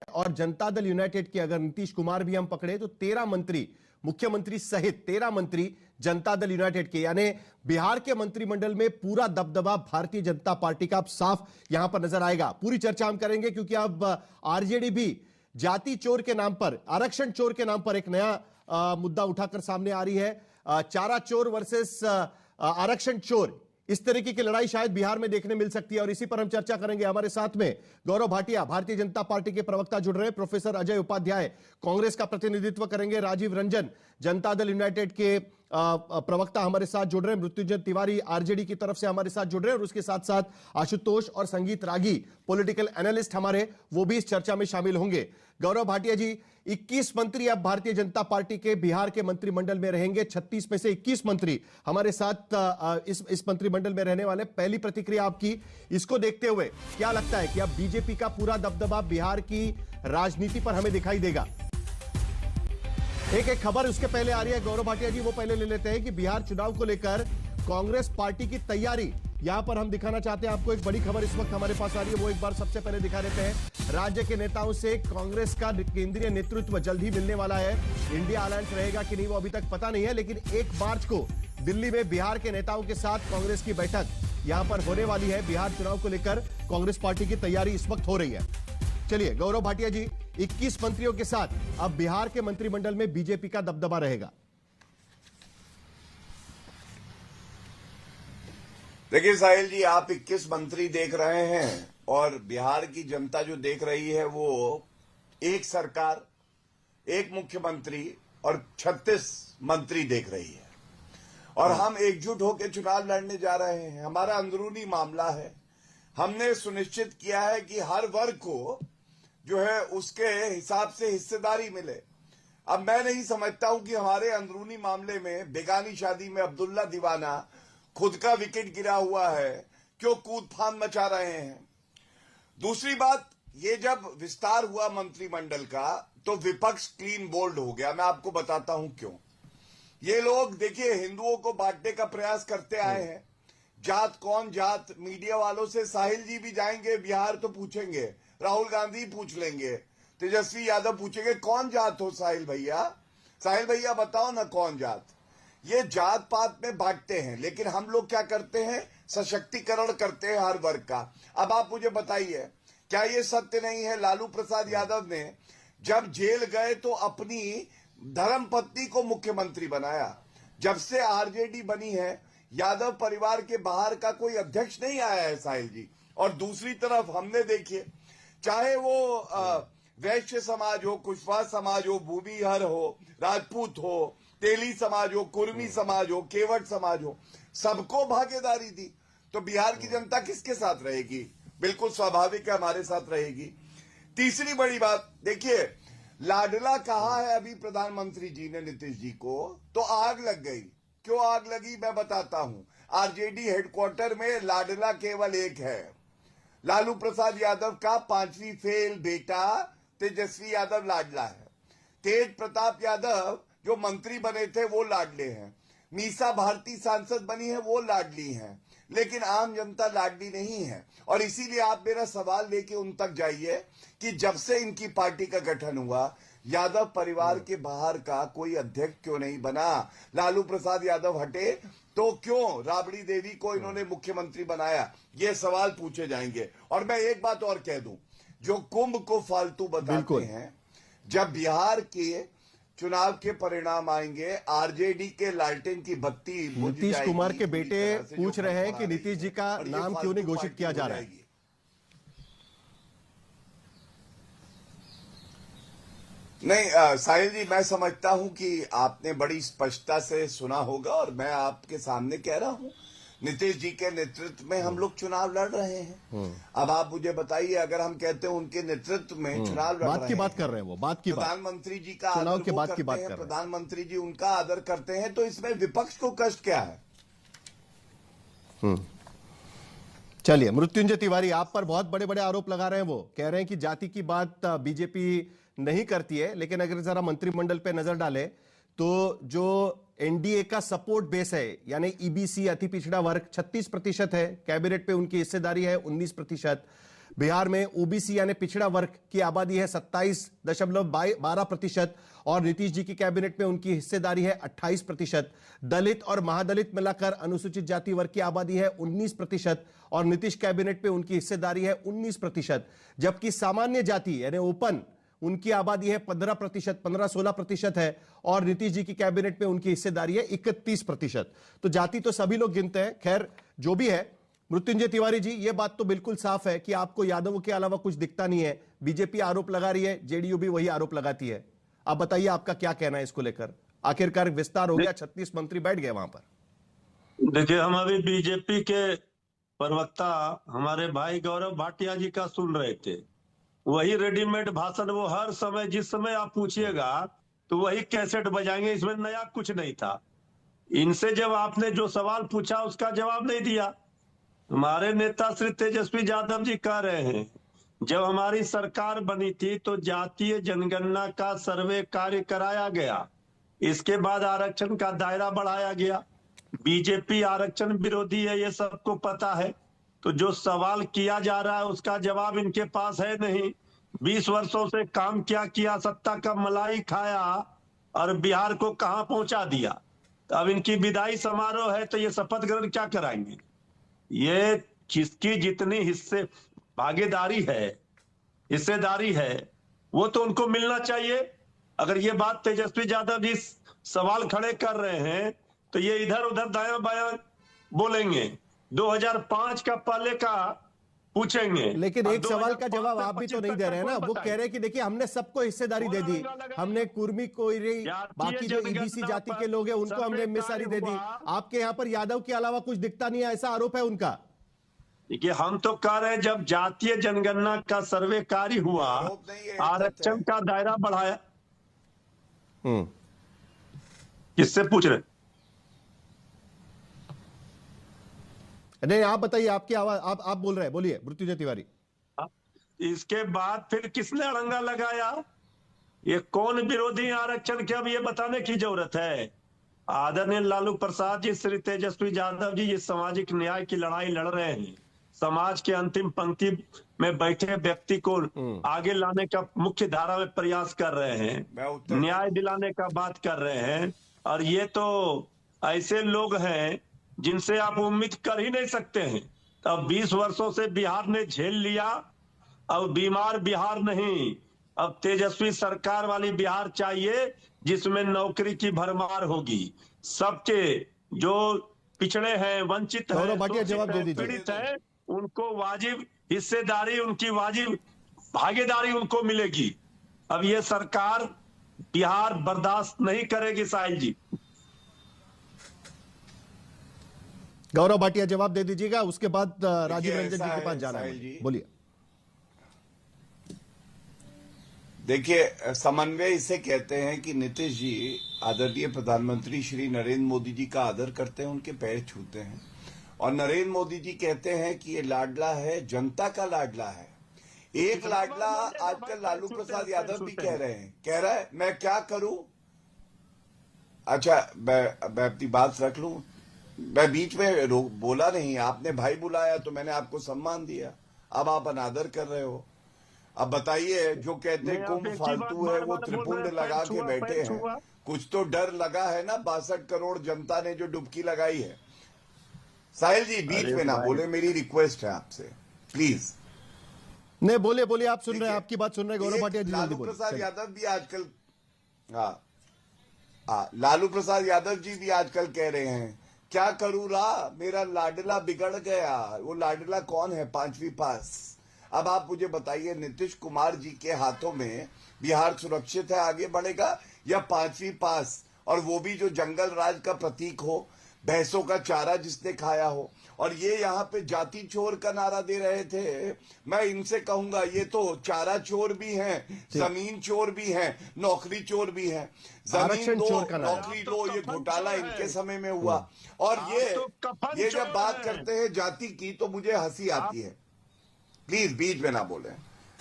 और जनता दल यूनाइटेड के अगर नीतीश कुमार भी हम पकड़े तो 13 मंत्री, मुख्यमंत्री सहित 13 मंत्री जनता दल यूनाइटेड के, यानी बिहार के मंत्रिमंडल में पूरा दबदबा भारतीय जनता पार्टी का अब साफ यहां पर नजर आएगा। पूरी चर्चा हम करेंगे क्योंकि अब आरजेडी भी जाति चोर के नाम पर, आरक्षण चोर के नाम पर एक नया मुद्दा उठाकर सामने आ रही है। चारा चोर वर्सेस आरक्षण चोर, इस तरीके की लड़ाई शायद बिहार में देखने मिल सकती है और इसी पर हम चर्चा करेंगे। हमारे साथ में गौरव भाटिया, भारतीय जनता पार्टी के प्रवक्ता जुड़ रहे हैं, प्रोफेसर अजय उपाध्याय कांग्रेस का प्रतिनिधित्व करेंगे, राजीव रंजन जनता दल यूनाइटेड के प्रवक्ता हमारे साथ जुड़ रहे हैं, मृत्युंजय तिवारी आरजेडी की तरफ से हमारे साथ जुड़ रहे हैं और उसके साथ साथ आशुतोष और संगीत रागी पॉलिटिकल एनालिस्ट हमारे, वो भी इस चर्चा में शामिल होंगे। गौरव भाटिया जी, 21 मंत्री अब भारतीय जनता पार्टी के बिहार के मंत्रिमंडल में रहेंगे, 36 में से 21 मंत्री हमारे साथ इस मंत्रिमंडल में रहने वाले। पहली प्रतिक्रिया आपकी, इसको देखते हुए क्या लगता है कि अब बीजेपी का पूरा दबदबा बिहार की राजनीति पर हमें दिखाई देगा? एक खबर उसके पहले आ रही है गौरव भाटिया जी, वो पहले ले लेते हैं कि बिहार चुनाव को लेकर कांग्रेस पार्टी की तैयारी, यहां पर हम दिखाना चाहते हैं आपको एक बड़ी खबर इस वक्त हमारे पास आ रही है, वो एक बार सबसे पहले दिखा देते हैं। राज्य के नेताओं से कांग्रेस का केंद्रीय नेतृत्व जल्द ही मिलने वाला है। इंडिया अलायंस रहेगा कि नहीं वो अभी तक पता नहीं है, लेकिन 1 मार्च को दिल्ली में बिहार के नेताओं के साथ कांग्रेस की बैठक यहां पर होने वाली है। बिहार चुनाव को लेकर कांग्रेस पार्टी की तैयारी इस वक्त हो रही है। चलिए गौरव भाटिया जी, 21 मंत्रियों के साथ अब बिहार के मंत्रिमंडल में बीजेपी का दबदबा रहेगा। देखिए साहिल जी, आप 21 मंत्री देख रहे हैं और बिहार की जनता जो देख रही है वो एक सरकार, एक मुख्यमंत्री और 36 मंत्री देख रही है। और हम एकजुट होकर चुनाव लड़ने जा रहे हैं। हमारा अंदरूनी मामला है। हमने सुनिश्चित किया है कि हर वर्ग को जो है उसके हिसाब से हिस्सेदारी मिले। अब मैं नहीं समझता हूं कि हमारे अंदरूनी मामले में बेगानी शादी में अब्दुल्ला दीवाना खुद का विकेट गिरा हुआ है, क्यों कूद फान मचा रहे हैं। दूसरी बात, ये जब विस्तार हुआ मंत्रिमंडल का तो विपक्ष क्लीन बोल्ड हो गया। मैं आपको बताता हूं क्यों। ये लोग देखिए हिंदुओं को बांटने का प्रयास करते आए हैं। जात कौन जात, मीडिया वालों से साहिल जी भी जाएंगे बिहार तो पूछेंगे, राहुल गांधी पूछ लेंगे, तेजस्वी यादव पूछेंगे कौन जात हो साहिल भैया, साहिल भैया बताओ ना कौन जात। ये जात पात में बांटते हैं, लेकिन हम लोग क्या करते हैं, सशक्तिकरण करते हैं हर वर्ग का। अब आप मुझे बताइए, क्या ये सत्य नहीं है लालू प्रसाद यादव ने जब जेल गए तो अपनी धर्मपत्नी को मुख्यमंत्री बनाया? जब से आरजेडी बनी है यादव परिवार के बाहर का कोई अध्यक्ष नहीं आया है साहिल जी। और दूसरी तरफ हमने देखिए, चाहे वो वैश्य समाज हो, कुशवाहा समाज हो, भूमिहर हो, राजपूत हो, तेली समाज हो, कुर्मी समाज हो, केवट समाज हो, सबको भागीदारी दी। तो बिहार की जनता किसके साथ रहेगी? बिल्कुल स्वाभाविक है हमारे साथ रहेगी। तीसरी बड़ी बात देखिए, लाडला कहा है अभी प्रधानमंत्री जी ने नीतीश जी को, तो आग लग गई। क्यों आग लगी मैं बताता हूं। आरजेडी हेडक्वार्टर में लाडला केवल एक है, लालू प्रसाद यादव का 5वीं फेल बेटा तेजस्वी यादव लाडला है। तेज प्रताप यादव जो मंत्री बने थे वो लाडले हैं। मीसा भारती सांसद बनी है वो लाडली हैं, लेकिन आम जनता लाडली नहीं है। और इसीलिए आप मेरा सवाल लेके उन तक जाइए कि जब से इनकी पार्टी का गठन हुआ यादव परिवार के बाहर का कोई अध्यक्ष क्यों नहीं बना? लालू प्रसाद यादव हटे तो क्यों राबड़ी देवी को इन्होंने मुख्यमंत्री बनाया? ये सवाल पूछे जाएंगे। और मैं एक बात और कह दूं, जो कुंभ को फालतू बताते हैं, जब बिहार के चुनाव के परिणाम आएंगे आरजेडी के लालटेन की बत्ती बुझ जाएगी। नीतीश कुमार के बेटे पूछ रहे हैं कि नीतीश जी का नाम क्यों नहीं घोषित किया जा रहा है? नहीं साहिल जी, मैं समझता हूं कि आपने बड़ी स्पष्टता से सुना होगा और मैं आपके सामने कह रहा हूं, नीतीश जी के नेतृत्व में हम लोग चुनाव लड़ रहे हैं। अब आप मुझे बताइए, अगर हम कहते हैं उनके नेतृत्व में चुनाव लड़ रहे हैं, बात कर रहे हैं, वो बात की प्रधानमंत्री जी का चुनाव के आदर बाद की बात करते कर हैं, रहे हैं, प्रधानमंत्री जी उनका आदर करते हैं, तो इसमें विपक्ष को कष्ट क्या है? चलिए, मृत्युंजय तिवारी आप पर बहुत बड़े बड़े आरोप लगा रहे हैं। वो कह रहे हैं कि जाति की बात बीजेपी नहीं करती है, लेकिन अगर जरा मंत्रिमंडल पे नजर डाले तो जो एनडीए का सपोर्ट बेस है, यानी ईबीसी अति पिछड़ा वर्ग 36% है, कैबिनेट पे उनकी हिस्सेदारी है 19%। बिहार में ओबीसी यानी पिछड़ा वर्ग की आबादी है 27.12% और नीतीश जी की कैबिनेट में उनकी हिस्सेदारी है 28%। दलित और महादलित मिलाकर अनुसूचित जाति वर्ग की आबादी है 19% और नीतीश कैबिनेट में उनकी हिस्सेदारी है 19%। जबकि सामान्य जाति यानी ओपन उनकी आबादी है 15-16% है और नीतीश जी की कैबिनेट में उनकी हिस्सेदारी है 31%। तो जाति तो सभी लोग गिनते हैं। खैर जो भी है, मृत्युंजय तिवारी जी, ये बात तो बिल्कुल साफ है कि आपको यादवों के अलावा कुछ दिखता नहीं है। बीजेपी आरोप लगा रही है, जेडीयू भी वही आरोप लगाती है। आप बताइए आपका क्या कहना है इसको लेकर? आखिरकार विस्तार हो गया, 36 मंत्री बैठ गए वहां पर। देखिए, हम अभी बीजेपी के प्रवक्ता हमारे भाई गौरव भाटिया जी का सुन रहे थे। वही रेडीमेड भाषण वो हर समय, जिस समय आप पूछिएगा तो वही कैसेट बजाएंगे, इसमें नया कुछ नहीं था। इनसे जब आपने जो सवाल पूछा उसका जवाब नहीं दिया। हमारे नेता श्री तेजस्वी यादव जी कह रहे हैं जब हमारी सरकार बनी थी तो जातीय जनगणना का सर्वे कार्य कराया गया, इसके बाद आरक्षण का दायरा बढ़ाया गया। बीजेपी आरक्षण विरोधी है, ये सबको पता है। तो जो सवाल किया जा रहा है उसका जवाब इनके पास है नहीं। 20 वर्षों से काम क्या किया, सत्ता का मलाई खाया और बिहार को कहां पहुंचा दिया। तो अब इनकी विदाई समारोह है तो ये शपथ ग्रहण क्या कराएंगे? ये जिसकी जितनी भागीदारी है, हिस्सेदारी है, वो तो उनको मिलना चाहिए। अगर ये बात तेजस्वी यादव जी सवाल खड़े कर रहे हैं तो ये इधर उधर दायां बायां बोलेंगे। 2005 का पहले का पूछेंगे, लेकिन एक सवाल का जवाब आप भी तो नहीं दे रहे हैं ना। वो कह रहे हैं कि देखिए हमने सबको हिस्सेदारी दे दी, हमने कुर्मी कोयरी बाकी जो ईबीसी जाति के लोग हैं उनको हमने हिस्सेदारी दे दी। आपके यहाँ पर यादव के अलावा कुछ दिखता नहीं है, ऐसा आरोप है उनका। देखिए, हम तो कह रहे हैं जब जातीय जनगणना का सर्वे कार्य हुआ, आरक्षण का दायरा बढ़ाया। किससे पूछ रहे? नहीं, आप बताइए, आपकी आवाज आप बोल रहे हैं, बोलिए मृत्युंजय तिवारी। इसके बाद फिर किसने अड़ंगा लगाया? ये कौन विरोधी आरक्षण के, अब ये बताने की जरूरत है। आदरणीय लालू प्रसाद जी, श्री तेजस्वी यादव जी ये सामाजिक न्याय की लड़ाई लड़ रहे हैं। समाज के अंतिम पंक्ति में बैठे व्यक्ति को आगे लाने का मुख्य धारा में प्रयास कर रहे हैं, न्याय दिलाने का बात कर रहे हैं। और ये तो ऐसे लोग हैं जिनसे आप उम्मीद कर ही नहीं सकते हैं। अब 20 वर्षों से बिहार ने झेल लिया, अब बीमार बिहार नहीं, अब तेजस्वी सरकार वाली बिहार चाहिए जिसमें नौकरी की भरमार होगी। सबके जो पिछड़े हैं, वंचित हैं, पीड़ित हैं, उनको वाजिब हिस्सेदारी, उनकी वाजिब भागीदारी उनको मिलेगी। अब ये सरकार बिहार बर्दाश्त नहीं करेगी। साहिल जी, गौरव भाटिया जवाब दे दीजिएगा, उसके बाद राजीव रंजन जी के पास जाना है। बोलिए। देखिए, समन्वय इसे कहते हैं कि नीतीश जी आदरणीय प्रधानमंत्री श्री नरेंद्र मोदी जी का आदर करते हैं, उनके पैर छूते हैं। और नरेंद्र मोदी जी कहते हैं कि ये लाडला है, जनता का लाडला है। एक लाडला आजकल लालू प्रसाद यादव भी कह रहे हैं, कह रहा है मैं क्या करूं। अच्छा, मैं अपनी बात रख लूं, मैं बीच में बोला नहीं, आपने भाई बुलाया तो मैंने आपको सम्मान दिया, अब आप अनादर कर रहे हो। अब बताइए, जो कहते हैं कुंभ फालतू है वो त्रिपुंड लगा के बैठे हैं, कुछ तो डर लगा है ना। 62 करोड़ जनता ने जो डुबकी लगाई है। साहिल जी बीच में ना बोले, मेरी रिक्वेस्ट है आपसे, प्लीज। नहीं, बोलिए, आप सुन रहे हैं, आपकी बात सुन रहे हैं। गौरव भाटिया जी, लालू प्रसाद यादव भी आजकल, लालू प्रसाद यादव जी भी आजकल कह रहे हैं क्या करूं रा, मेरा लाडला बिगड़ गया। वो लाडला कौन है? 5वीं पास। अब आप मुझे बताइए, नीतीश कुमार जी के हाथों में बिहार सुरक्षित है, आगे बढ़ेगा, या 5वीं पास, और वो भी जो जंगल राज का प्रतीक हो, भैंसों का चारा जिसने खाया हो। और ये यहाँ पे जाति चोर का नारा दे रहे थे। मैं इनसे कहूंगा, ये तो चारा चोर भी हैं, जमीन चोर भी हैं, नौकरी चोर भी हैं। जमीन दो, नौकरी दो, ये घोटाला इनके समय में हुआ। और ये जब बात करते हैं जाति की तो मुझे हंसी आती है। प्लीज बीच में ना बोले।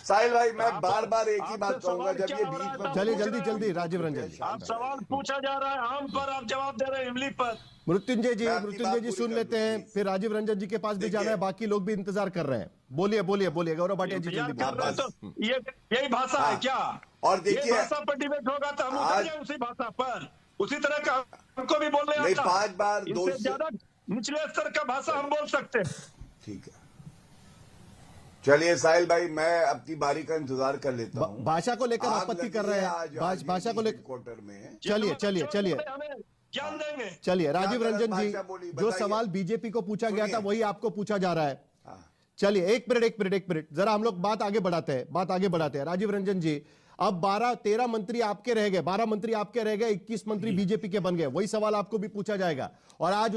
साहिल भाई मैं आप- बार बार एक ही आपसे बात कहूंगा, सवाल जब क्या ये हो रहा बीच है? में आप चलिए पूछ जल्दी रहे हैं। जल्दी राजीव रंजन जी। आप सवाल पूछा जा रहा है आम पर, आप जवाब दे रहे हैं इमली पर। मृत्युंजय जी, मैं आपकी मृत्युंजय बात जी पूरी सुन कर लेते दूं, हैं, प्लीज। फिर राजीव रंजन जी के पास भी देखिए, जाना है, बाकी लोग भी इंतजार कर रहे हैं। बोलिए बोलिए बोलिए, गौरव भाटिया जी इंतजार जल्दी कर रहे हैं बोलिए। तो ये यही भाषा है हाँ। क्या? और ये देखिए, भाषा पर डिबेट होगा तो हम उतर आज- जाए उसी भाषा पर। उसी तरह का हमको भी बोलने नहीं, आता। 5 बार इससे दोस्त- ज्यादा निचले स्तर का भाषा हम बोल सकते हैं। ठीक है, चलिए साहिल भाई, मैं अपनी बारी का इंतजार कर लेता हूँ। भाषा को लेकर आग आपत्ति लगी कर रहे है हैं, आज भाषा को लेकर। क्वार्टर में। चलिए चलिए चलिए हमें ज्ञान देंगे। चलिए राजीव गलत रंजन जी, भाषा बोली, जो बताइए। सवाल बीजेपी को पूछा गया था सुनिए। वही आपको पूछा जा रहा है। हाँ। चलिए एक मिनट जरा हम लोग बात आगे बढ़ाते हैं। राजीव रंजन जी, अब 13 मंत्री आपके रह गए, 12 मंत्री आपके रह गए, 21 मंत्री बीजेपी के बन गए, वही सवाल आपको भी पूछा जाएगा। और आज